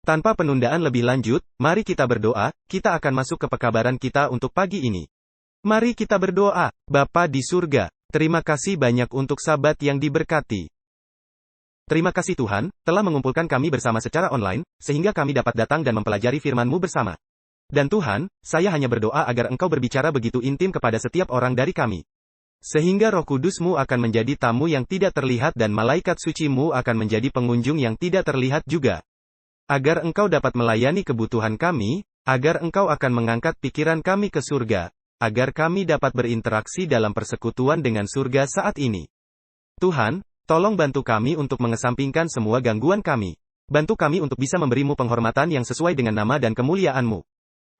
Tanpa penundaan lebih lanjut, mari kita berdoa, kita akan masuk ke pekabaran kita untuk pagi ini. Mari kita berdoa. Bapa di surga, terima kasih banyak untuk Sabat yang diberkati. Terima kasih Tuhan, telah mengumpulkan kami bersama secara online, sehingga kami dapat datang dan mempelajari firman-Mu bersama. Dan Tuhan, saya hanya berdoa agar Engkau berbicara begitu intim kepada setiap orang dari kami. Sehingga Roh Kudus-Mu akan menjadi tamu yang tidak terlihat dan malaikat suci-Mu akan menjadi pengunjung yang tidak terlihat juga. Agar Engkau dapat melayani kebutuhan kami, agar Engkau akan mengangkat pikiran kami ke surga, agar kami dapat berinteraksi dalam persekutuan dengan surga saat ini. Tuhan, tolong bantu kami untuk mengesampingkan semua gangguan kami. Bantu kami untuk bisa memberi-Mu penghormatan yang sesuai dengan nama dan kemuliaan-Mu.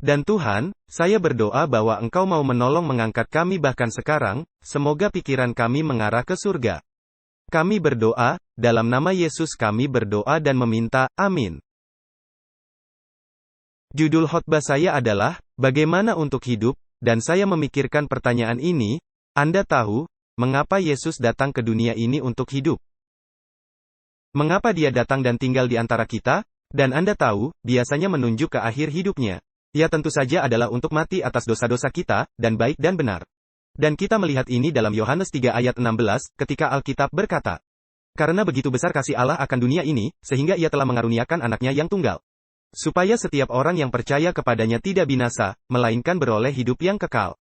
Dan Tuhan, saya berdoa bahwa Engkau mau menolong mengangkat kami bahkan sekarang, semoga pikiran kami mengarah ke surga. Kami berdoa, dalam nama Yesus kami berdoa dan meminta, amin. Judul khotbah saya adalah, Bagaimana untuk Hidup, dan saya memikirkan pertanyaan ini, Anda tahu, mengapa Yesus datang ke dunia ini untuk hidup? Mengapa Dia datang dan tinggal di antara kita? Dan Anda tahu, biasanya menunjuk ke akhir hidupnya. Ya tentu saja adalah untuk mati atas dosa-dosa kita, dan baik dan benar. Dan kita melihat ini dalam Yohanes 3 ayat 16, ketika Alkitab berkata, Karena begitu besar kasih Allah akan dunia ini, sehingga Ia telah mengaruniakan anaknya yang tunggal. Supaya setiap orang yang percaya kepadanya tidak binasa, melainkan beroleh hidup yang kekal.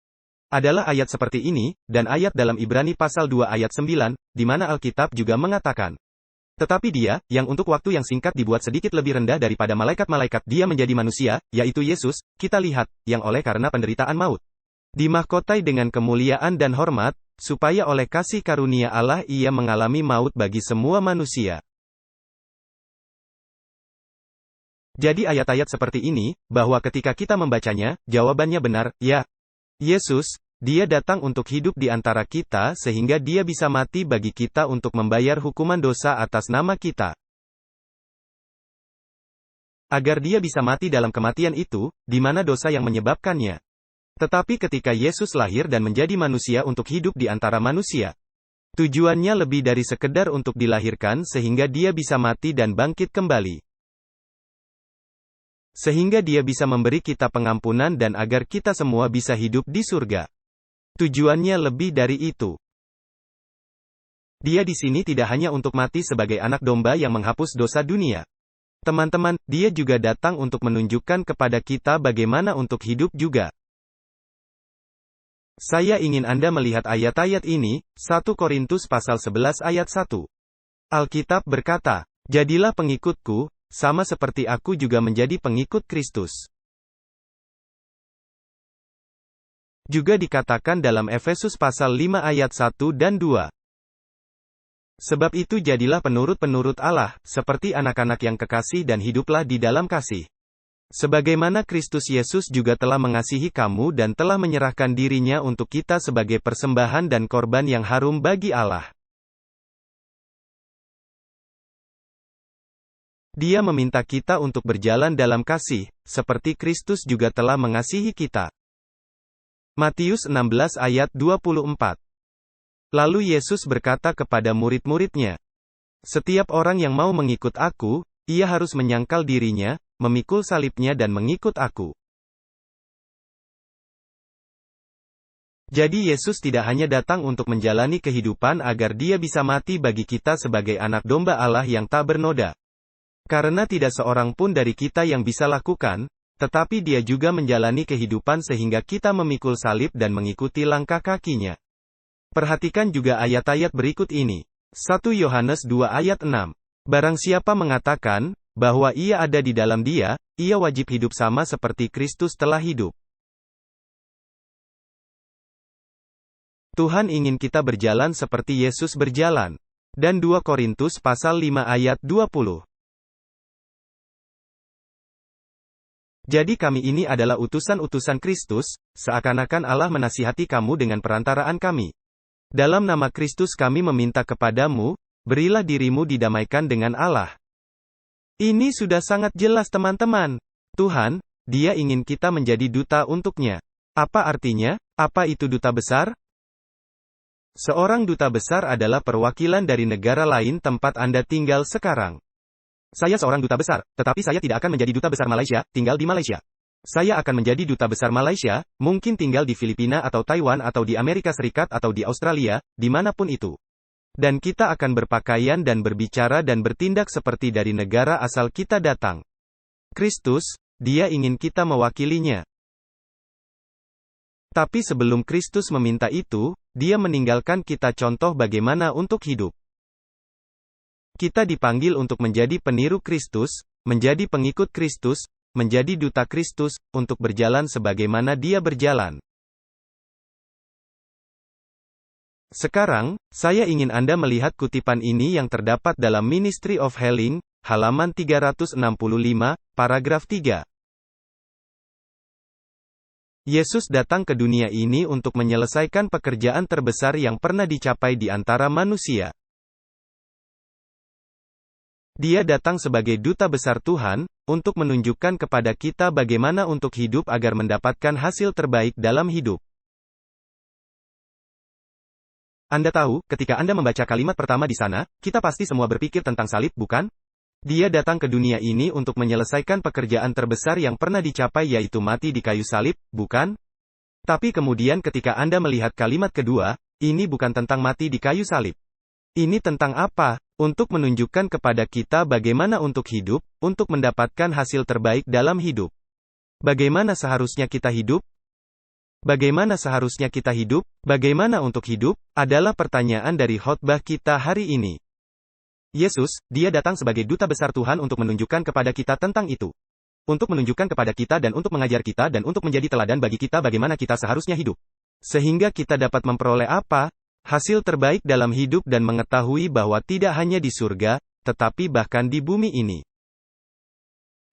Adalah ayat seperti ini, dan ayat dalam Ibrani pasal 2 ayat 9, di mana Alkitab juga mengatakan. Tetapi Dia, yang untuk waktu yang singkat dibuat sedikit lebih rendah daripada malaikat-malaikat Dia menjadi manusia, yaitu Yesus, kita lihat, yang oleh karena penderitaan maut. Dimahkotai dengan kemuliaan dan hormat, supaya oleh kasih karunia Allah Ia mengalami maut bagi semua manusia. Jadi ayat-ayat seperti ini, bahwa ketika kita membacanya, jawabannya benar, ya. Yesus, Dia datang untuk hidup di antara kita sehingga Dia bisa mati bagi kita untuk membayar hukuman dosa atas nama kita. Agar Dia bisa mati dalam kematian itu, di mana dosa yang menyebabkannya. Tetapi ketika Yesus lahir dan menjadi manusia untuk hidup di antara manusia, tujuannya lebih dari sekedar untuk dilahirkan sehingga Dia bisa mati dan bangkit kembali. Sehingga Dia bisa memberi kita pengampunan dan agar kita semua bisa hidup di surga. Tujuannya lebih dari itu. Dia di sini tidak hanya untuk mati sebagai anak domba yang menghapus dosa dunia. Teman-teman, Dia juga datang untuk menunjukkan kepada kita bagaimana untuk hidup juga. Saya ingin Anda melihat ayat-ayat ini, 1 Korintus pasal 11 ayat 1. Alkitab berkata, Jadilah pengikutku, sama seperti aku juga menjadi pengikut Kristus. Juga dikatakan dalam Efesus pasal 5 ayat 1 dan 2. Sebab itu jadilah penurut-penurut Allah, seperti anak-anak yang kekasih dan hiduplah di dalam kasih. Sebagaimana Kristus Yesus juga telah mengasihi kamu dan telah menyerahkan dirinya untuk kita sebagai persembahan dan korban yang harum bagi Allah. Dia meminta kita untuk berjalan dalam kasih, seperti Kristus juga telah mengasihi kita. Matius 16 ayat 24. Lalu Yesus berkata kepada murid-muridnya, Setiap orang yang mau mengikut aku, ia harus menyangkal dirinya, memikul salibnya dan mengikut aku. Jadi Yesus tidak hanya datang untuk menjalani kehidupan agar Dia bisa mati bagi kita sebagai anak domba Allah yang tak bernoda. Karena tidak seorang pun dari kita yang bisa lakukan, tetapi Dia juga menjalani kehidupan sehingga kita memikul salib dan mengikuti langkah kakinya. Perhatikan juga ayat-ayat berikut ini. 1 Yohanes 2 ayat 6. Barang siapa mengatakan, bahwa ia ada di dalam Dia, ia wajib hidup sama seperti Kristus telah hidup. Tuhan ingin kita berjalan seperti Yesus berjalan. Dan 2 Korintus pasal 5 ayat 20. Jadi kami ini adalah utusan-utusan Kristus, seakan-akan Allah menasihati kamu dengan perantaraan kami. Dalam nama Kristus kami meminta kepadamu, berilah dirimu didamaikan dengan Allah. Ini sudah sangat jelas teman-teman. Tuhan, Dia ingin kita menjadi duta untuknya. Apa artinya? Apa itu duta besar? Seorang duta besar adalah perwakilan dari negara lain tempat Anda tinggal sekarang. Saya seorang duta besar, tetapi saya tidak akan menjadi duta besar Malaysia, tinggal di Malaysia. Saya akan menjadi duta besar Malaysia, mungkin tinggal di Filipina atau Taiwan atau di Amerika Serikat atau di Australia, dimanapun itu. Dan kita akan berpakaian dan berbicara dan bertindak seperti dari negara asal kita datang. Kristus, Dia ingin kita mewakilinya. Tapi sebelum Kristus meminta itu, Dia meninggalkan kita contoh bagaimana untuk hidup. Kita dipanggil untuk menjadi peniru Kristus, menjadi pengikut Kristus, menjadi duta Kristus, untuk berjalan sebagaimana Dia berjalan. Sekarang, saya ingin Anda melihat kutipan ini yang terdapat dalam Ministry of Healing, halaman 365, paragraf 3. Yesus datang ke dunia ini untuk menyelesaikan pekerjaan terbesar yang pernah dicapai di antara manusia. Dia datang sebagai duta besar Tuhan, untuk menunjukkan kepada kita bagaimana untuk hidup agar mendapatkan hasil terbaik dalam hidup. Anda tahu, ketika Anda membaca kalimat pertama di sana, kita pasti semua berpikir tentang salib, bukan? Dia datang ke dunia ini untuk menyelesaikan pekerjaan terbesar yang pernah dicapai yaitu mati di kayu salib, bukan? Tapi kemudian ketika Anda melihat kalimat kedua, ini bukan tentang mati di kayu salib. Ini tentang apa? Untuk menunjukkan kepada kita bagaimana untuk hidup, untuk mendapatkan hasil terbaik dalam hidup. Bagaimana seharusnya kita hidup? Bagaimana seharusnya kita hidup? Bagaimana untuk hidup? Adalah pertanyaan dari khotbah kita hari ini. Yesus, Dia datang sebagai duta besar Tuhan untuk menunjukkan kepada kita tentang itu. Untuk menunjukkan kepada kita dan untuk mengajar kita dan untuk menjadi teladan bagi kita bagaimana kita seharusnya hidup. Sehingga kita dapat memperoleh apa? Hasil terbaik dalam hidup dan mengetahui bahwa tidak hanya di surga, tetapi bahkan di bumi ini.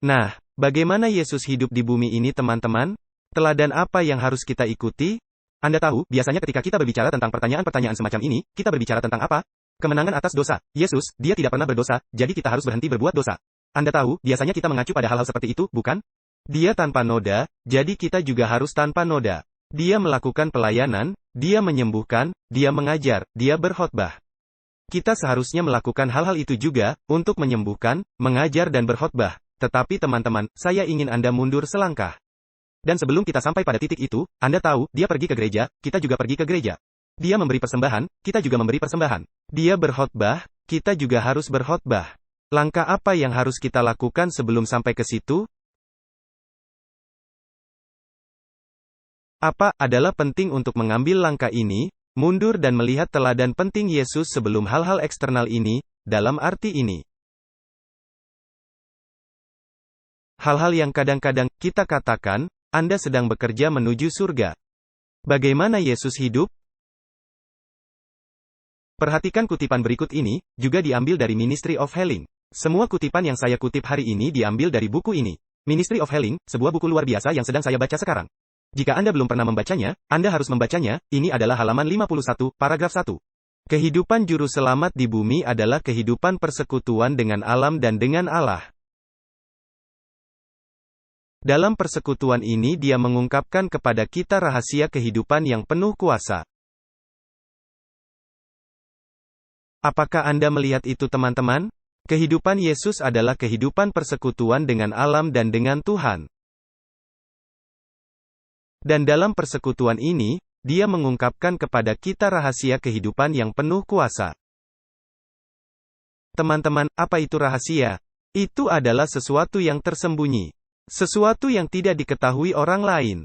Nah, bagaimana Yesus hidup di bumi ini teman-teman? Teladan apa yang harus kita ikuti? Anda tahu, biasanya ketika kita berbicara tentang pertanyaan-pertanyaan semacam ini, kita berbicara tentang apa? Kemenangan atas dosa. Yesus, Dia tidak pernah berdosa, jadi kita harus berhenti berbuat dosa. Anda tahu, biasanya kita mengacu pada hal-hal seperti itu, bukan? Dia tanpa noda, jadi kita juga harus tanpa noda. Dia melakukan pelayanan, Dia menyembuhkan, Dia mengajar, Dia berkhotbah. Kita seharusnya melakukan hal-hal itu juga, untuk menyembuhkan, mengajar dan berkhotbah. Tetapi teman-teman, saya ingin Anda mundur selangkah. Dan sebelum kita sampai pada titik itu, Anda tahu, Dia pergi ke gereja, kita juga pergi ke gereja. Dia memberi persembahan, kita juga memberi persembahan. Dia berkhotbah, kita juga harus berkhotbah. Langkah apa yang harus kita lakukan sebelum sampai ke situ? Apa adalah penting untuk mengambil langkah ini, mundur dan melihat teladan penting Yesus sebelum hal-hal eksternal ini, dalam arti ini. Hal-hal yang kadang-kadang kita katakan, Anda sedang bekerja menuju surga. Bagaimana Yesus hidup? Perhatikan kutipan berikut ini, juga diambil dari Ministry of Healing. Semua kutipan yang saya kutip hari ini diambil dari buku ini. Ministry of Healing, sebuah buku luar biasa yang sedang saya baca sekarang. Jika Anda belum pernah membacanya, Anda harus membacanya. Ini adalah halaman 51, paragraf 1. Kehidupan juru selamat di bumi adalah kehidupan persekutuan dengan alam dan dengan Allah. Dalam persekutuan ini Dia mengungkapkan kepada kita rahasia kehidupan yang penuh kuasa. Apakah Anda melihat itu teman-teman? Kehidupan Yesus adalah kehidupan persekutuan dengan alam dan dengan Tuhan. Dan dalam persekutuan ini, Dia mengungkapkan kepada kita rahasia kehidupan yang penuh kuasa. Teman-teman, apa itu rahasia? Itu adalah sesuatu yang tersembunyi. Sesuatu yang tidak diketahui orang lain.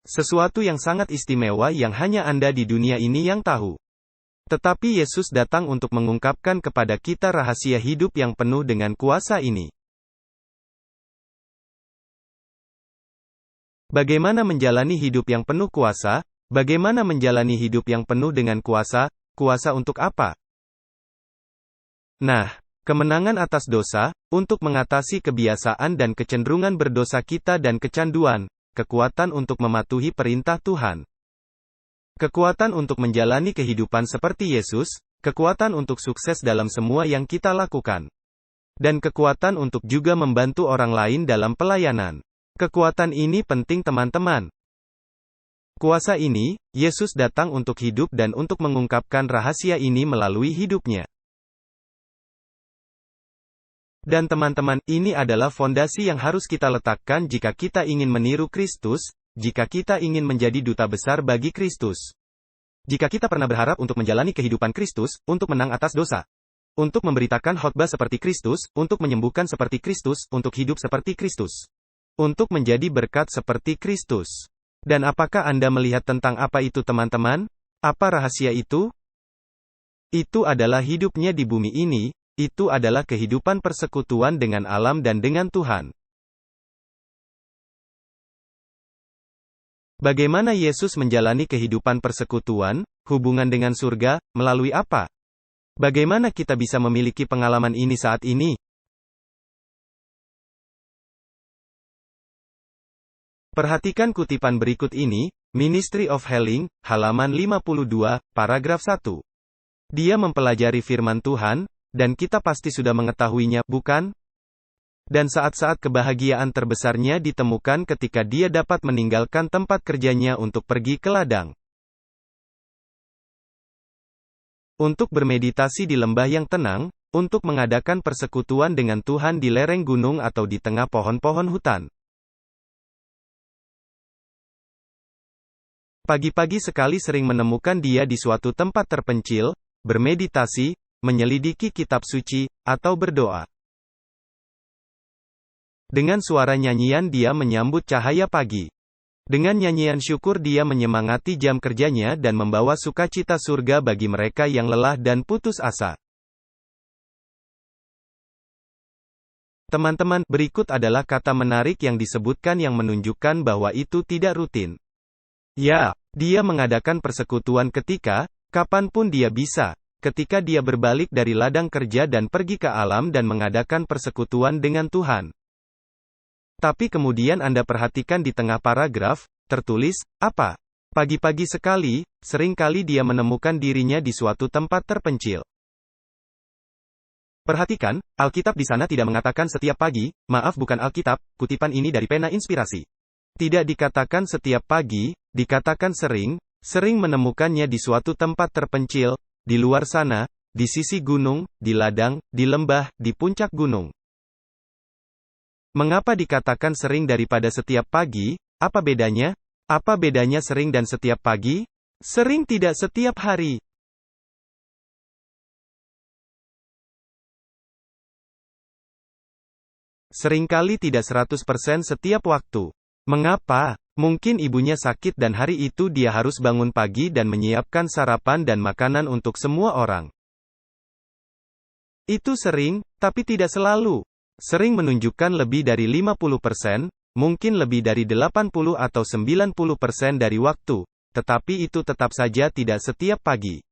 Sesuatu yang sangat istimewa yang hanya Anda di dunia ini yang tahu. Tetapi Yesus datang untuk mengungkapkan kepada kita rahasia hidup yang penuh dengan kuasa ini. Bagaimana menjalani hidup yang penuh kuasa? Bagaimana menjalani hidup yang penuh dengan kuasa? Kuasa untuk apa? Nah, kemenangan atas dosa, untuk mengatasi kebiasaan dan kecenderungan berdosa kita dan kecanduan, kekuatan untuk mematuhi perintah Tuhan. Kekuatan untuk menjalani kehidupan seperti Yesus, kekuatan untuk sukses dalam semua yang kita lakukan. Dan kekuatan untuk juga membantu orang lain dalam pelayanan. Kekuatan ini penting teman-teman. Kuasa ini, Yesus datang untuk hidup dan untuk mengungkapkan rahasia ini melalui hidupnya. Dan teman-teman, ini adalah fondasi yang harus kita letakkan jika kita ingin meniru Kristus, jika kita ingin menjadi duta besar bagi Kristus. Jika kita pernah berharap untuk menjalani kehidupan Kristus, untuk menang atas dosa, untuk memberitakan khotbah seperti Kristus, untuk menyembuhkan seperti Kristus, untuk hidup seperti Kristus, untuk menjadi berkat seperti Kristus. Dan apakah Anda melihat tentang apa itu teman-teman? Apa rahasia itu? Itu adalah hidupnya di bumi ini, itu adalah kehidupan persekutuan dengan alam dan dengan Tuhan. Bagaimana Yesus menjalani kehidupan persekutuan, hubungan dengan surga, melalui apa? Bagaimana kita bisa memiliki pengalaman ini saat ini? Perhatikan kutipan berikut ini, Ministry of Healing, halaman 52, paragraf 1. Dia mempelajari firman Tuhan, dan kita pasti sudah mengetahuinya, bukan? Dan saat-saat kebahagiaan terbesarnya ditemukan ketika dia dapat meninggalkan tempat kerjanya untuk pergi ke ladang. Untuk bermeditasi di lembah yang tenang, untuk mengadakan persekutuan dengan Tuhan di lereng gunung atau di tengah pohon-pohon hutan. Pagi-pagi sekali sering menemukan dia di suatu tempat terpencil, bermeditasi, menyelidiki kitab suci, atau berdoa. Dengan suara nyanyian dia menyambut cahaya pagi. Dengan nyanyian syukur dia menyemangati jam kerjanya dan membawa sukacita surga bagi mereka yang lelah dan putus asa. Teman-teman, berikut adalah kata menarik yang disebutkan yang menunjukkan bahwa itu tidak rutin. Ya, dia mengadakan persekutuan ketika, kapanpun dia bisa, ketika dia berbalik dari ladang kerja dan pergi ke alam dan mengadakan persekutuan dengan Tuhan. Tapi kemudian Anda perhatikan di tengah paragraf, tertulis, apa? Pagi-pagi sekali, seringkali dia menemukan dirinya di suatu tempat terpencil. Perhatikan, Alkitab di sana tidak mengatakan setiap pagi, maaf bukan Alkitab, kutipan ini dari pena inspirasi. Tidak dikatakan setiap pagi, dikatakan sering menemukannya di suatu tempat terpencil, di luar sana, di sisi gunung, di ladang, di lembah, di puncak gunung. Mengapa dikatakan sering daripada setiap pagi? Apa bedanya? Apa bedanya sering dan setiap pagi? Sering tidak setiap hari. Seringkali tidak 100% setiap waktu. Mengapa? Mungkin ibunya sakit dan hari itu dia harus bangun pagi dan menyiapkan sarapan dan makanan untuk semua orang. Itu sering, tapi tidak selalu. Sering menunjukkan lebih dari 50%, mungkin lebih dari 80 atau 90% dari waktu, tetapi itu tetap saja tidak setiap pagi.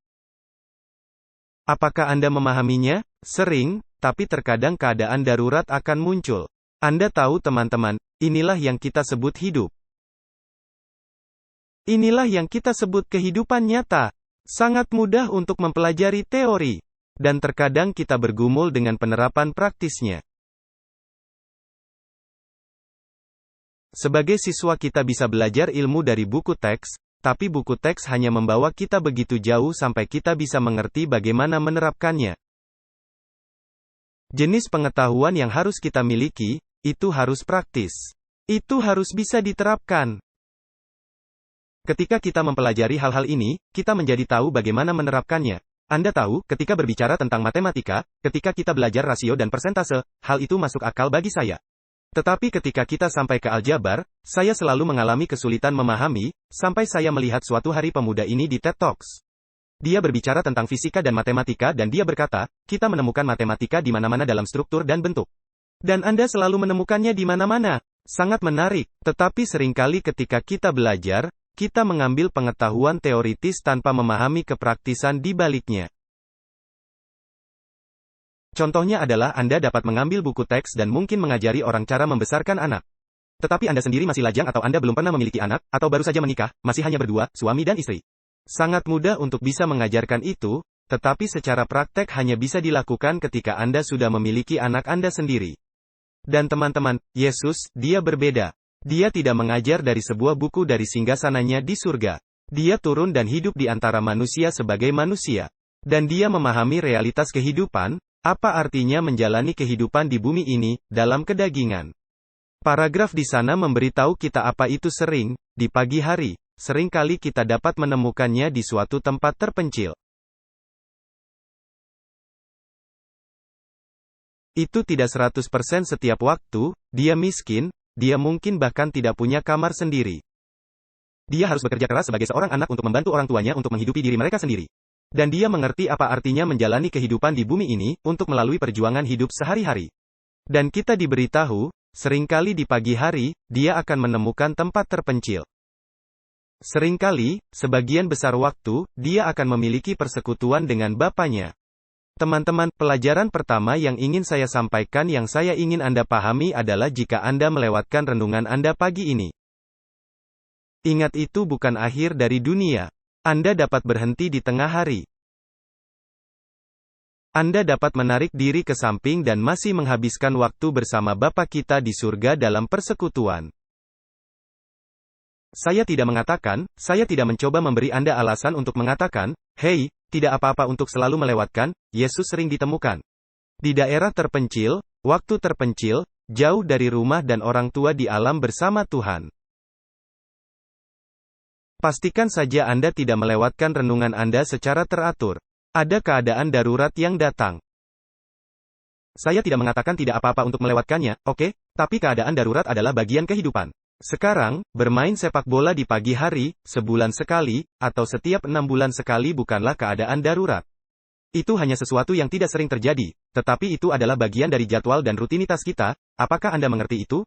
Apakah Anda memahaminya? Sering, tapi terkadang keadaan darurat akan muncul. Anda tahu teman-teman, inilah yang kita sebut hidup. Inilah yang kita sebut kehidupan nyata. Sangat mudah untuk mempelajari teori. Dan terkadang kita bergumul dengan penerapan praktisnya. Sebagai siswa kita bisa belajar ilmu dari buku teks, tapi buku teks hanya membawa kita begitu jauh sampai kita bisa mengerti bagaimana menerapkannya. Jenis pengetahuan yang harus kita miliki, itu harus praktis. Itu harus bisa diterapkan. Ketika kita mempelajari hal-hal ini, kita menjadi tahu bagaimana menerapkannya. Anda tahu, ketika berbicara tentang matematika, ketika kita belajar rasio dan persentase, hal itu masuk akal bagi saya. Tetapi ketika kita sampai ke aljabar, saya selalu mengalami kesulitan memahami, sampai saya melihat suatu hari pemuda ini di TED Talks. Dia berbicara tentang fisika dan matematika dan dia berkata, kita menemukan matematika di mana-mana dalam struktur dan bentuk. Dan Anda selalu menemukannya di mana-mana. Sangat menarik, tetapi seringkali ketika kita belajar, kita mengambil pengetahuan teoritis tanpa memahami kepraktisan di baliknya. Contohnya adalah Anda dapat mengambil buku teks dan mungkin mengajari orang cara membesarkan anak. Tetapi Anda sendiri masih lajang atau Anda belum pernah memiliki anak, atau baru saja menikah, masih hanya berdua, suami dan istri. Sangat mudah untuk bisa mengajarkan itu, tetapi secara praktek hanya bisa dilakukan ketika Anda sudah memiliki anak Anda sendiri. Dan teman-teman, Yesus, dia berbeda. Dia tidak mengajar dari sebuah buku dari singgasananya di surga. Dia turun dan hidup di antara manusia sebagai manusia. Dan dia memahami realitas kehidupan, Apa artinya menjalani kehidupan di bumi ini, dalam kedagingan? Paragraf di sana memberitahu kita apa itu sering, di pagi hari. Seringkali kita dapat menemukannya di suatu tempat terpencil. Itu tidak 100% setiap waktu, dia miskin, dia mungkin bahkan tidak punya kamar sendiri. Dia harus bekerja keras sebagai seorang anak untuk membantu orang tuanya untuk menghidupi diri mereka sendiri. Dan dia mengerti apa artinya menjalani kehidupan di bumi ini, untuk melalui perjuangan hidup sehari-hari. Dan kita diberitahu, seringkali di pagi hari, dia akan menemukan tempat terpencil. Seringkali, sebagian besar waktu, dia akan memiliki persekutuan dengan Bapanya. Teman-teman, pelajaran pertama yang ingin saya sampaikan yang saya ingin Anda pahami adalah jika Anda melewatkan renungan Anda pagi ini. Ingat itu bukan akhir dari dunia. Anda dapat berhenti di tengah hari. Anda dapat menarik diri ke samping dan masih menghabiskan waktu bersama Bapa kita di surga dalam persekutuan. Saya tidak mengatakan, saya tidak mencoba memberi Anda alasan untuk mengatakan, "Hei, tidak apa-apa untuk selalu melewatkan." Yesus sering ditemukan di daerah terpencil, waktu terpencil, jauh dari rumah dan orang tua di alam bersama Tuhan. Pastikan saja Anda tidak melewatkan renungan Anda secara teratur. Ada keadaan darurat yang datang. Saya tidak mengatakan tidak apa-apa untuk melewatkannya, oke? Tapi keadaan darurat adalah bagian kehidupan. Sekarang, bermain sepak bola di pagi hari, sebulan sekali, atau setiap 6 bulan sekali bukanlah keadaan darurat. Itu hanya sesuatu yang tidak sering terjadi, tetapi itu adalah bagian dari jadwal dan rutinitas kita. Apakah Anda mengerti itu?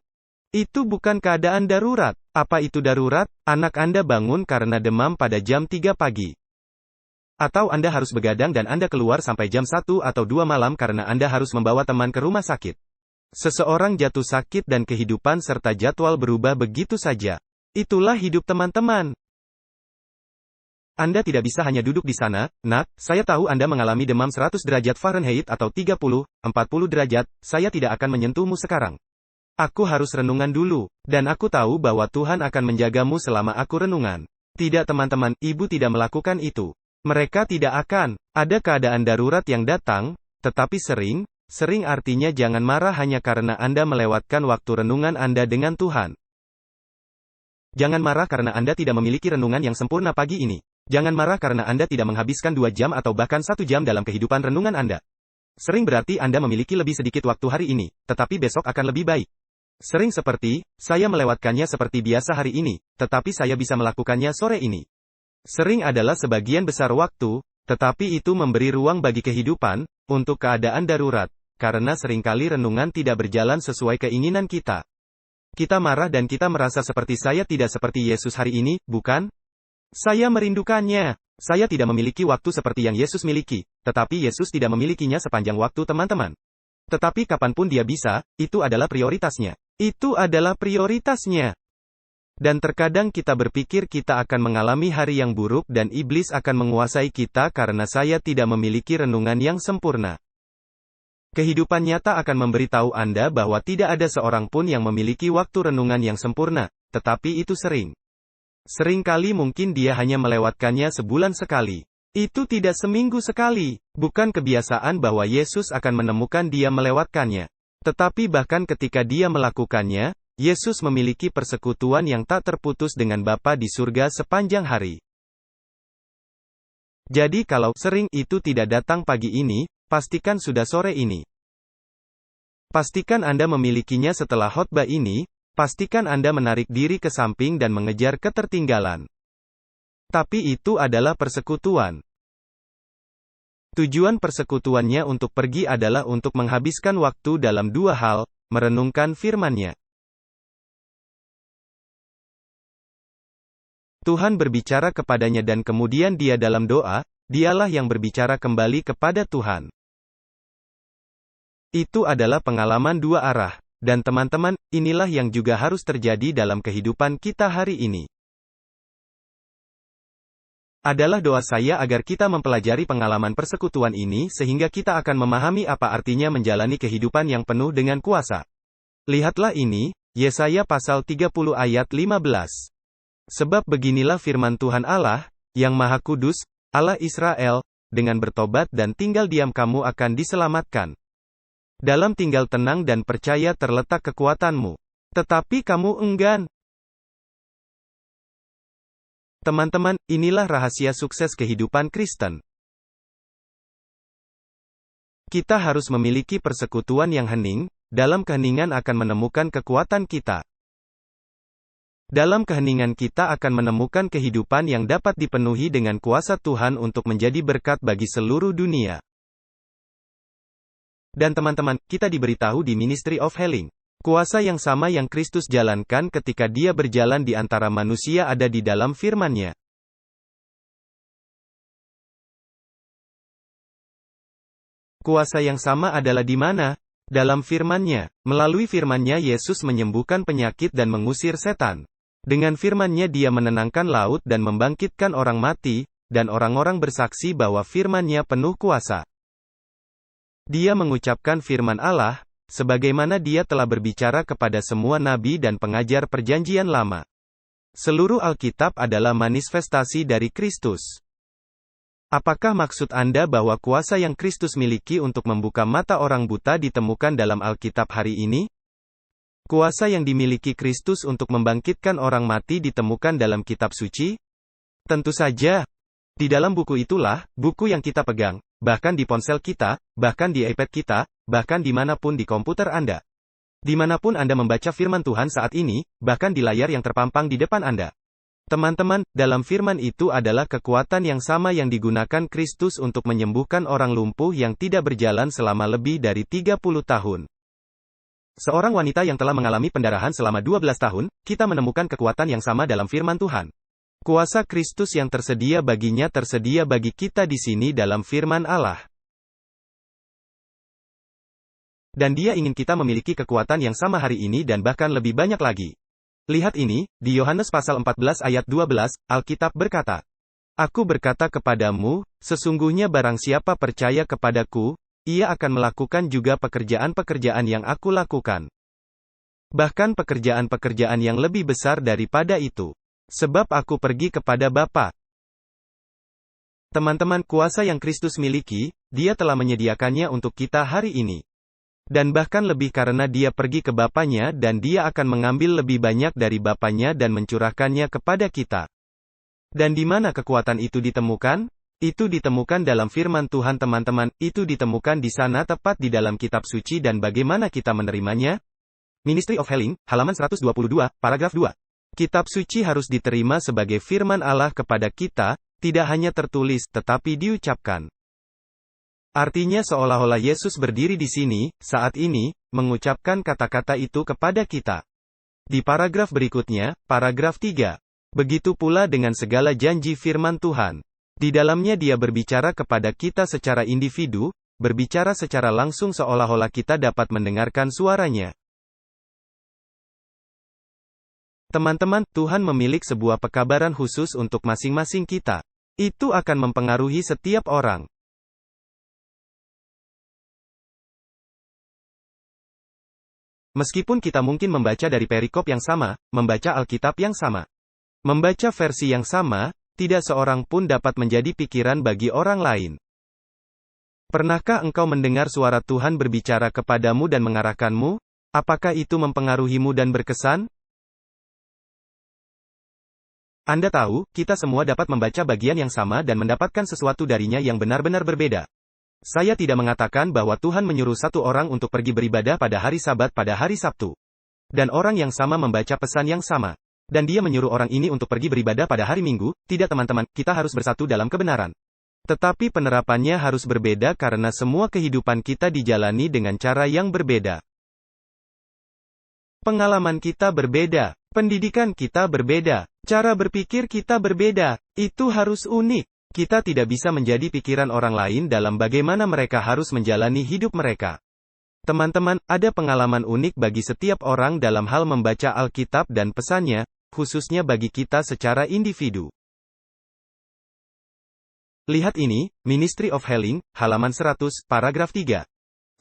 Itu bukan keadaan darurat. Apa itu darurat? Anak Anda bangun karena demam pada jam 3 pagi. Atau Anda harus begadang dan Anda keluar sampai jam 1 atau 2 malam karena Anda harus membawa teman ke rumah sakit. Seseorang jatuh sakit dan kehidupan serta jadwal berubah begitu saja. Itulah hidup teman-teman. Anda tidak bisa hanya duduk di sana, "Nak, saya tahu Anda mengalami demam 100 derajat Fahrenheit atau 30-40 derajat, saya tidak akan menyentuhmu sekarang. Aku harus renungan dulu, dan aku tahu bahwa Tuhan akan menjagamu selama aku renungan." Tidak teman-teman, ibu tidak melakukan itu. Mereka tidak akan. Ada keadaan darurat yang datang, tetapi sering artinya jangan marah hanya karena Anda melewatkan waktu renungan Anda dengan Tuhan. Jangan marah karena Anda tidak memiliki renungan yang sempurna pagi ini. Jangan marah karena Anda tidak menghabiskan 2 jam atau bahkan 1 jam dalam kehidupan renungan Anda. Sering berarti Anda memiliki lebih sedikit waktu hari ini, tetapi besok akan lebih baik. Sering seperti, saya melewatkannya seperti biasa hari ini, tetapi saya bisa melakukannya sore ini. Sering adalah sebagian besar waktu, tetapi itu memberi ruang bagi kehidupan, untuk keadaan darurat. Karena seringkali renungan tidak berjalan sesuai keinginan kita. Kita marah dan kita merasa seperti saya tidak seperti Yesus hari ini, bukan? Saya merindukannya. Saya tidak memiliki waktu seperti yang Yesus miliki, tetapi Yesus tidak memilikinya sepanjang waktu teman-teman. Tetapi kapanpun dia bisa, itu adalah prioritasnya. Itu adalah prioritasnya. Dan terkadang kita berpikir kita akan mengalami hari yang buruk dan iblis akan menguasai kita karena saya tidak memiliki renungan yang sempurna. Kehidupan nyata akan memberitahu Anda bahwa tidak ada seorang pun yang memiliki waktu renungan yang sempurna, tetapi itu sering. Seringkali mungkin dia hanya melewatkannya sebulan sekali. Itu tidak seminggu sekali. Bukan kebiasaan bahwa Yesus akan menemukan dia melewatkannya. Tetapi bahkan ketika dia melakukannya, Yesus memiliki persekutuan yang tak terputus dengan Bapa di surga sepanjang hari. Jadi kalau sering itu tidak datang pagi ini, pastikan sudah sore ini. Pastikan Anda memilikinya setelah khotbah ini, pastikan Anda menarik diri ke samping dan mengejar ketertinggalan. Tapi itu adalah persekutuan. Tujuan persekutuannya untuk pergi adalah untuk menghabiskan waktu dalam 2 hal, merenungkan firman-Nya. Tuhan berbicara kepadanya dan kemudian dia dalam doa, dialah yang berbicara kembali kepada Tuhan. Itu adalah pengalaman 2 arah. Dan teman-teman, inilah yang juga harus terjadi dalam kehidupan kita hari ini. Adalah doa saya agar kita mempelajari pengalaman persekutuan ini sehingga kita akan memahami apa artinya menjalani kehidupan yang penuh dengan kuasa. Lihatlah ini, Yesaya pasal 30 ayat 15. Sebab beginilah firman Tuhan Allah, yang Maha Kudus, Allah Israel, dengan bertobat dan tinggal diam kamu akan diselamatkan. Dalam tinggal tenang dan percaya terletak kekuatanmu. Tetapi kamu enggan. Teman-teman, inilah rahasia sukses kehidupan Kristen. Kita harus memiliki persekutuan yang hening, dalam keheningan akan menemukan kekuatan kita. Dalam keheningan kita akan menemukan kehidupan yang dapat dipenuhi dengan kuasa Tuhan untuk menjadi berkat bagi seluruh dunia. Dan teman-teman, kita diberitahu di Ministry of Healing. Kuasa yang sama yang Kristus jalankan ketika dia berjalan di antara manusia ada di dalam firman-Nya. Kuasa yang sama adalah di mana? Dalam firman-Nya. Melalui firman-Nya Yesus menyembuhkan penyakit dan mengusir setan. Dengan firman-Nya dia menenangkan laut dan membangkitkan orang mati, dan orang-orang bersaksi bahwa firman-Nya penuh kuasa. Dia mengucapkan firman Allah, sebagaimana dia telah berbicara kepada semua nabi dan pengajar perjanjian lama. Seluruh Alkitab adalah manifestasi dari Kristus. Apakah maksud Anda bahwa kuasa yang Kristus miliki untuk membuka mata orang buta ditemukan dalam Alkitab hari ini? Kuasa yang dimiliki Kristus untuk membangkitkan orang mati ditemukan dalam kitab suci? Tentu saja. Di dalam buku itulah, buku yang kita pegang, bahkan di ponsel kita, bahkan di iPad kita, bahkan dimanapun di komputer Anda. Dimanapun Anda membaca firman Tuhan saat ini, bahkan di layar yang terpampang di depan Anda. Teman-teman, dalam firman itu adalah kekuatan yang sama yang digunakan Kristus untuk menyembuhkan orang lumpuh yang tidak berjalan selama lebih dari 30 tahun. Seorang wanita yang telah mengalami pendarahan selama 12 tahun, kita menemukan kekuatan yang sama dalam firman Tuhan. Kuasa Kristus yang tersedia baginya tersedia bagi kita di sini dalam firman Allah. Dan dia ingin kita memiliki kekuatan yang sama hari ini dan bahkan lebih banyak lagi. Lihat ini, di Yohanes pasal 14 ayat 12, Alkitab berkata, Aku berkata kepadamu, sesungguhnya barang siapa percaya kepadaku, ia akan melakukan juga pekerjaan-pekerjaan yang aku lakukan. Bahkan pekerjaan-pekerjaan yang lebih besar daripada itu. Sebab aku pergi kepada Bapa. Teman-teman, kuasa yang Kristus miliki, dia telah menyediakannya untuk kita hari ini. Dan bahkan lebih karena dia pergi ke Bapanya dan dia akan mengambil lebih banyak dari Bapanya dan mencurahkannya kepada kita. Dan di mana kekuatan itu ditemukan? Itu ditemukan dalam firman Tuhan teman-teman, itu ditemukan di sana tepat di dalam kitab suci dan bagaimana kita menerimanya? Ministry of Healing, halaman 122, paragraf 2. Kitab suci harus diterima sebagai firman Allah kepada kita, tidak hanya tertulis tetapi diucapkan. Artinya seolah-olah Yesus berdiri di sini, saat ini, mengucapkan kata-kata itu kepada kita. Di paragraf berikutnya, paragraf 3. Begitu pula dengan segala janji firman Tuhan. Di dalamnya dia berbicara kepada kita secara individu, berbicara secara langsung seolah-olah kita dapat mendengarkan suaranya. Teman-teman, Tuhan memiliki sebuah pekabaran khusus untuk masing-masing kita. Itu akan mempengaruhi setiap orang. Meskipun kita mungkin membaca dari perikop yang sama, membaca Alkitab yang sama, membaca versi yang sama, tidak seorang pun dapat menjadi pikiran bagi orang lain. Pernahkah engkau mendengar suara Tuhan berbicara kepadamu dan mengarahkanmu? Apakah itu mempengaruhimu dan berkesan? Anda tahu, kita semua dapat membaca bagian yang sama dan mendapatkan sesuatu darinya yang benar-benar berbeda. Saya tidak mengatakan bahwa Tuhan menyuruh satu orang untuk pergi beribadah pada hari Sabat pada hari Sabtu. Dan orang yang sama membaca pesan yang sama. Dan dia menyuruh orang ini untuk pergi beribadah pada hari Minggu. Tidak teman-teman, kita harus bersatu dalam kebenaran. Tetapi penerapannya harus berbeda karena semua kehidupan kita dijalani dengan cara yang berbeda. Pengalaman kita berbeda. Pendidikan kita berbeda. Cara berpikir kita berbeda. Itu harus unik. Kita tidak bisa menjadi pikiran orang lain dalam bagaimana mereka harus menjalani hidup mereka. Teman-teman, ada pengalaman unik bagi setiap orang dalam hal membaca Alkitab dan pesannya, khususnya bagi kita secara individu. Lihat ini, Ministry of Healing, halaman 100, paragraf 3.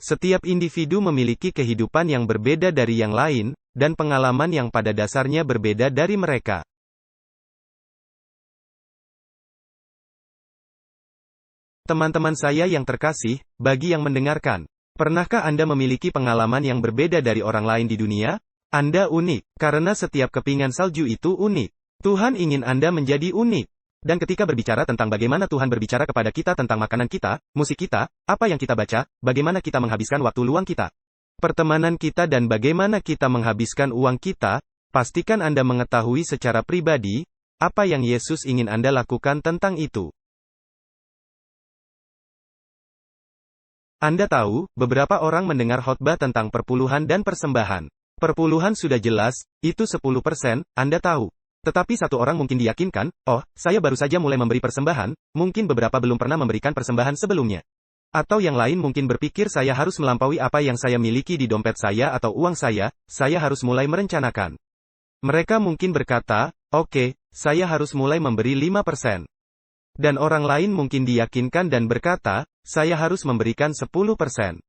Setiap individu memiliki kehidupan yang berbeda dari yang lain, dan pengalaman yang pada dasarnya berbeda dari mereka. Teman-teman saya yang terkasih, bagi yang mendengarkan, pernahkah Anda memiliki pengalaman yang berbeda dari orang lain di dunia? Anda unik, karena setiap kepingan salju itu unik. Tuhan ingin Anda menjadi unik. Dan ketika berbicara tentang bagaimana Tuhan berbicara kepada kita tentang makanan kita, musik kita, apa yang kita baca, bagaimana kita menghabiskan waktu luang kita, pertemanan kita dan bagaimana kita menghabiskan uang kita, pastikan Anda mengetahui secara pribadi, apa yang Yesus ingin Anda lakukan tentang itu. Anda tahu, beberapa orang mendengar khotbah tentang perpuluhan dan persembahan. Perpuluhan sudah jelas, itu 10%, Anda tahu. Tetapi satu orang mungkin diyakinkan, oh, saya baru saja mulai memberi persembahan, mungkin beberapa belum pernah memberikan persembahan sebelumnya. Atau yang lain mungkin berpikir saya harus melampaui apa yang saya miliki di dompet saya atau uang saya harus mulai merencanakan. Mereka mungkin berkata, oke, saya harus mulai memberi 5%. Dan orang lain mungkin diyakinkan dan berkata, saya harus memberikan 10%.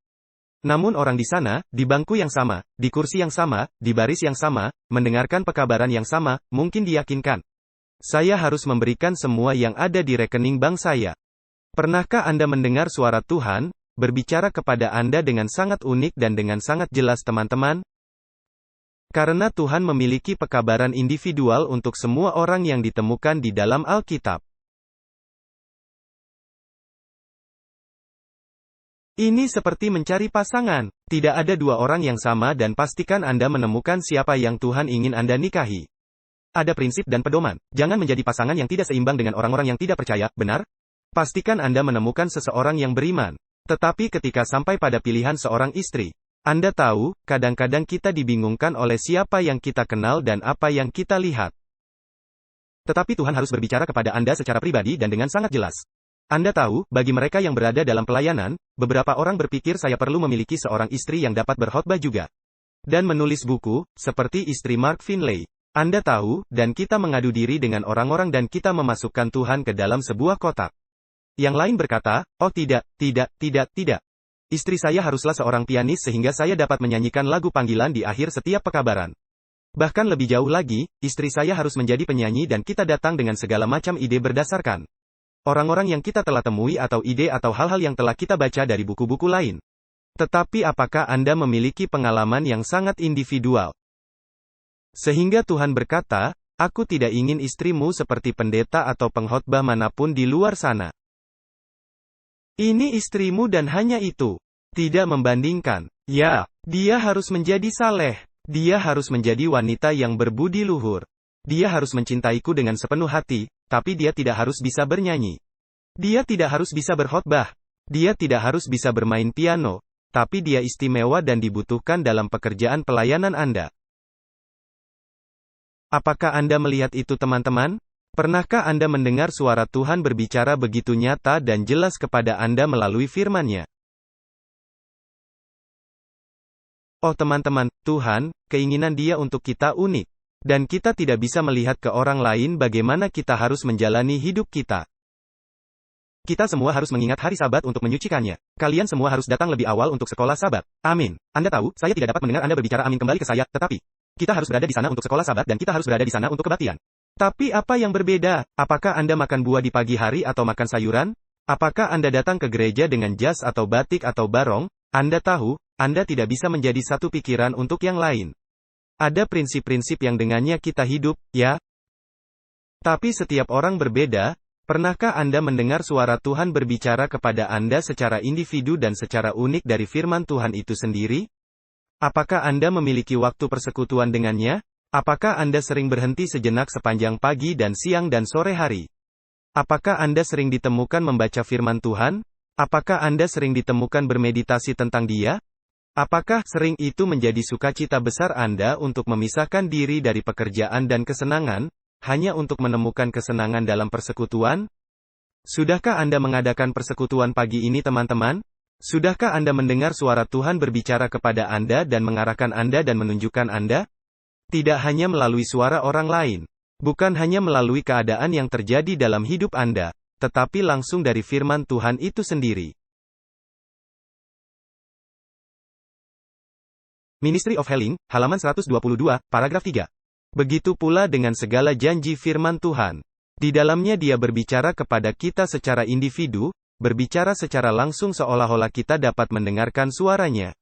Namun orang di sana, di bangku yang sama, di kursi yang sama, di baris yang sama, mendengarkan pekabaran yang sama, mungkin diyakinkan. Saya harus memberikan semua yang ada di rekening bank saya. Pernahkah Anda mendengar suara Tuhan, berbicara kepada Anda dengan sangat unik dan dengan sangat jelas teman-teman? Karena Tuhan memiliki pekabaran individual untuk semua orang yang ditemukan di dalam Alkitab. Ini seperti mencari pasangan. Tidak ada dua orang yang sama dan pastikan Anda menemukan siapa yang Tuhan ingin Anda nikahi. Ada prinsip dan pedoman. Jangan menjadi pasangan yang tidak seimbang dengan orang-orang yang tidak percaya, benar? Pastikan Anda menemukan seseorang yang beriman. Tetapi ketika sampai pada pilihan seorang istri, Anda tahu, kadang-kadang kita dibingungkan oleh siapa yang kita kenal dan apa yang kita lihat. Tetapi Tuhan harus berbicara kepada Anda secara pribadi dan dengan sangat jelas. Anda tahu, bagi mereka yang berada dalam pelayanan, beberapa orang berpikir saya perlu memiliki seorang istri yang dapat berkhotbah juga. Dan menulis buku, seperti istri Mark Finley. Anda tahu, dan kita mengadu diri dengan orang-orang dan kita memasukkan Tuhan ke dalam sebuah kotak. Yang lain berkata, oh tidak. Istri saya haruslah seorang pianis sehingga saya dapat menyanyikan lagu panggilan di akhir setiap pekabaran. Bahkan lebih jauh lagi, istri saya harus menjadi penyanyi dan kita datang dengan segala macam ide berdasarkan orang-orang yang kita telah temui atau ide atau hal-hal yang telah kita baca dari buku-buku lain. Tetapi apakah Anda memiliki pengalaman yang sangat individual? Sehingga Tuhan berkata, aku tidak ingin istrimu seperti pendeta atau pengkhotbah manapun di luar sana. Ini istrimu dan hanya itu. Tidak membandingkan. Ya, dia harus menjadi saleh. Dia harus menjadi wanita yang berbudi luhur. Dia harus mencintaiku dengan sepenuh hati, tapi dia tidak harus bisa bernyanyi. Dia tidak harus bisa berkhotbah. Dia tidak harus bisa bermain piano, tapi dia istimewa dan dibutuhkan dalam pekerjaan pelayanan Anda. Apakah Anda melihat itu teman-teman? Pernahkah Anda mendengar suara Tuhan berbicara begitu nyata dan jelas kepada Anda melalui firman-Nya? Oh teman-teman, Tuhan, keinginan Dia untuk kita unik. Dan kita tidak bisa melihat ke orang lain bagaimana kita harus menjalani hidup kita. Kita semua harus mengingat hari Sabat untuk menyucikannya. Kalian semua harus datang lebih awal untuk sekolah Sabat. Amin. Anda tahu, saya tidak dapat mendengar Anda berbicara amin kembali ke saya, tetapi kita harus berada di sana untuk sekolah Sabat dan kita harus berada di sana untuk kebaktian. Tapi apa yang berbeda? Apakah Anda makan buah di pagi hari atau makan sayuran? Apakah Anda datang ke gereja dengan jas atau batik atau barong? Anda tahu, Anda tidak bisa menjadi satu pikiran untuk yang lain. Ada prinsip-prinsip yang dengannya kita hidup, ya? Tapi setiap orang berbeda. Pernahkah Anda mendengar suara Tuhan berbicara kepada Anda secara individu dan secara unik dari firman Tuhan itu sendiri? Apakah Anda memiliki waktu persekutuan dengannya? Apakah Anda sering berhenti sejenak sepanjang pagi dan siang dan sore hari? Apakah Anda sering ditemukan membaca firman Tuhan? Apakah Anda sering ditemukan bermeditasi tentang Dia? Apakah sering itu menjadi sukacita besar Anda untuk memisahkan diri dari pekerjaan dan kesenangan, hanya untuk menemukan kesenangan dalam persekutuan? Sudahkah Anda mengadakan persekutuan pagi ini teman-teman? Sudahkah Anda mendengar suara Tuhan berbicara kepada Anda dan mengarahkan Anda dan menunjukkan Anda? Tidak hanya melalui suara orang lain. Bukan hanya melalui keadaan yang terjadi dalam hidup Anda, tetapi langsung dari firman Tuhan itu sendiri. Ministry of Healing, halaman 122, paragraf 3. Begitu pula dengan segala janji firman Tuhan. Di dalamnya Dia berbicara kepada kita secara individu, berbicara secara langsung seolah-olah kita dapat mendengarkan suaranya.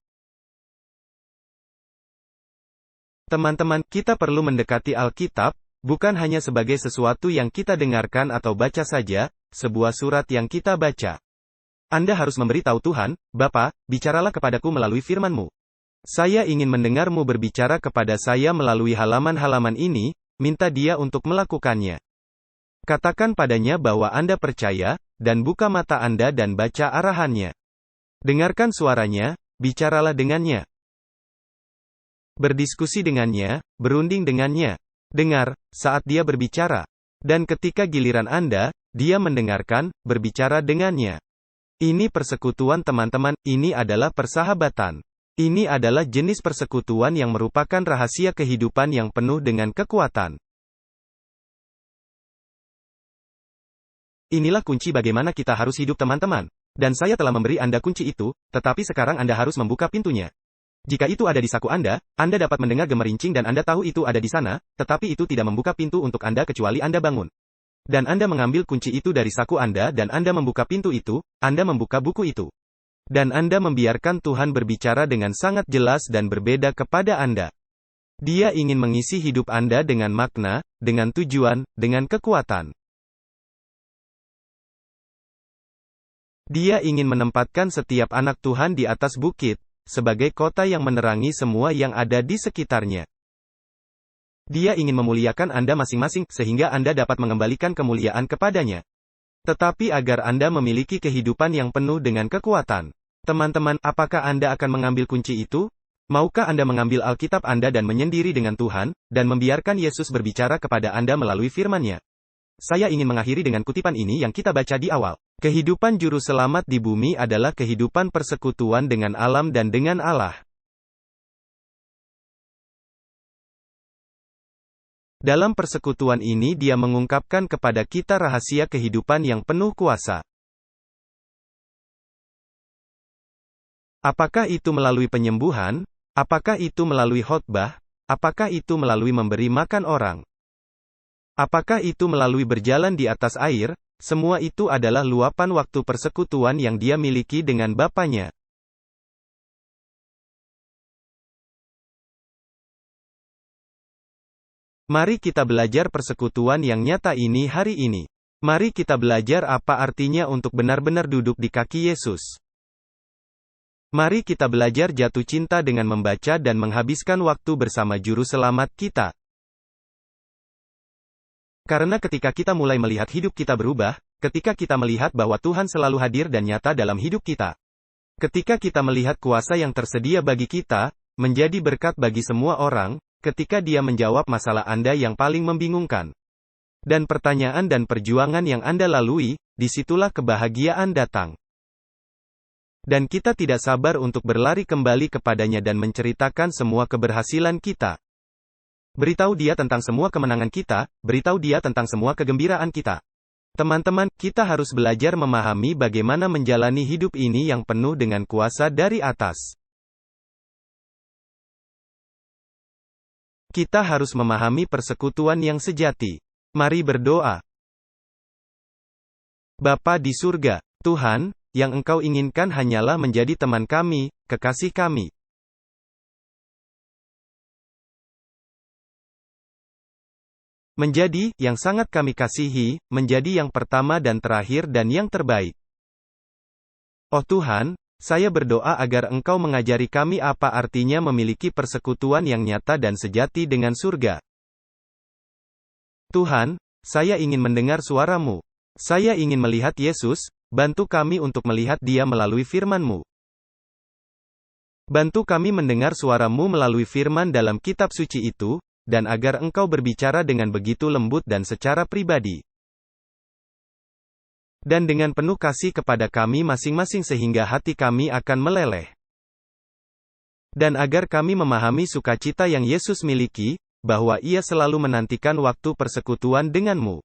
Teman-teman, kita perlu mendekati Alkitab, bukan hanya sebagai sesuatu yang kita dengarkan atau baca saja, sebuah surat yang kita baca. Anda harus memberitahu Tuhan, Bapa, bicaralah kepadaku melalui firman-Mu. Saya ingin mendengar-Mu berbicara kepada saya melalui halaman-halaman ini, minta Dia untuk melakukannya. Katakan padanya bahwa Anda percaya, dan buka mata Anda dan baca arahannya. Dengarkan suaranya, bicaralah dengannya. Berdiskusi dengannya, berunding dengannya. Dengar, saat dia berbicara. Dan ketika giliran Anda, dia mendengarkan, berbicara dengannya. Ini persekutuan teman-teman, ini adalah persahabatan. Ini adalah jenis persekutuan yang merupakan rahasia kehidupan yang penuh dengan kekuatan. Inilah kunci bagaimana kita harus hidup teman-teman. Dan saya telah memberi Anda kunci itu, tetapi sekarang Anda harus membuka pintunya. Jika itu ada di saku Anda dapat mendengar gemerincing dan Anda tahu itu ada di sana, tetapi itu tidak membuka pintu untuk Anda kecuali Anda bangun. Dan Anda mengambil kunci itu dari saku Anda dan Anda membuka pintu itu, Anda membuka buku itu. Dan Anda membiarkan Tuhan berbicara dengan sangat jelas dan berbeda kepada Anda. Dia ingin mengisi hidup Anda dengan makna, dengan tujuan, dengan kekuatan. Dia ingin menempatkan setiap anak Tuhan di atas bukit, sebagai kota yang menerangi semua yang ada di sekitarnya. Dia ingin memuliakan Anda masing-masing, sehingga Anda dapat mengembalikan kemuliaan kepadanya. Tetapi agar Anda memiliki kehidupan yang penuh dengan kekuatan. Teman-teman, apakah Anda akan mengambil kunci itu? Maukah Anda mengambil Alkitab Anda dan menyendiri dengan Tuhan, dan membiarkan Yesus berbicara kepada Anda melalui firman-Nya? Saya ingin mengakhiri dengan kutipan ini yang kita baca di awal. Kehidupan juru selamat di bumi adalah kehidupan persekutuan dengan alam dan dengan Allah. Dalam persekutuan ini Dia mengungkapkan kepada kita rahasia kehidupan yang penuh kuasa. Apakah itu melalui penyembuhan? Apakah itu melalui khotbah? Apakah itu melalui memberi makan orang? Apakah itu melalui berjalan di atas air? Semua itu adalah luapan waktu persekutuan yang Dia miliki dengan Bapanya. Mari kita belajar persekutuan yang nyata ini hari ini. Mari kita belajar apa artinya untuk benar-benar duduk di kaki Yesus. Mari kita belajar jatuh cinta dengan membaca dan menghabiskan waktu bersama Juru Selamat kita. Karena ketika kita mulai melihat hidup kita berubah, ketika kita melihat bahwa Tuhan selalu hadir dan nyata dalam hidup kita. Ketika kita melihat kuasa yang tersedia bagi kita, menjadi berkat bagi semua orang, ketika Dia menjawab masalah Anda yang paling membingungkan. Dan pertanyaan dan perjuangan yang Anda lalui, disitulah kebahagiaan datang. Dan kita tidak sabar untuk berlari kembali kepadanya dan menceritakan semua keberhasilan kita. Beritahu Dia tentang semua kemenangan kita, beritahu Dia tentang semua kegembiraan kita. Teman-teman, kita harus belajar memahami bagaimana menjalani hidup ini yang penuh dengan kuasa dari atas. Kita harus memahami persekutuan yang sejati. Mari berdoa. Bapa di surga, Tuhan, yang Engkau inginkan hanyalah menjadi teman kami, kekasih kami. Menjadi yang sangat kami kasihi, menjadi yang pertama dan terakhir dan yang terbaik. Oh Tuhan, saya berdoa agar Engkau mengajari kami apa artinya memiliki persekutuan yang nyata dan sejati dengan surga. Tuhan, saya ingin mendengar suara-Mu. Saya ingin melihat Yesus, bantu kami untuk melihat Dia melalui firman-Mu. Bantu kami mendengar suara-Mu melalui firman dalam kitab suci itu, dan agar Engkau berbicara dengan begitu lembut dan secara pribadi. Dan dengan penuh kasih kepada kami masing-masing sehingga hati kami akan meleleh. Dan agar kami memahami sukacita yang Yesus miliki, bahwa Ia selalu menantikan waktu persekutuan denganmu.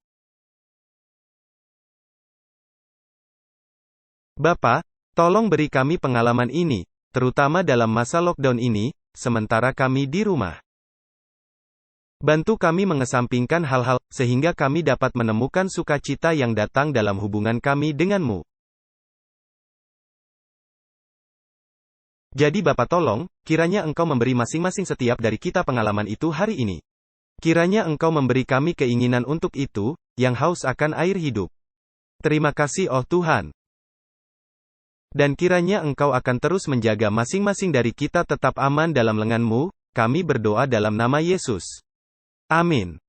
Bapa, tolong beri kami pengalaman ini, terutama dalam masa lockdown ini, sementara kami di rumah. Bantu kami mengesampingkan hal-hal, sehingga kami dapat menemukan sukacita yang datang dalam hubungan kami denganmu. Jadi Bapa tolong, kiranya Engkau memberi masing-masing setiap dari kita pengalaman itu hari ini. Kiranya Engkau memberi kami keinginan untuk itu, yang haus akan air hidup. Terima kasih oh Tuhan. Dan kiranya Engkau akan terus menjaga masing-masing dari kita tetap aman dalam lengan-Mu, kami berdoa dalam nama Yesus. Amin.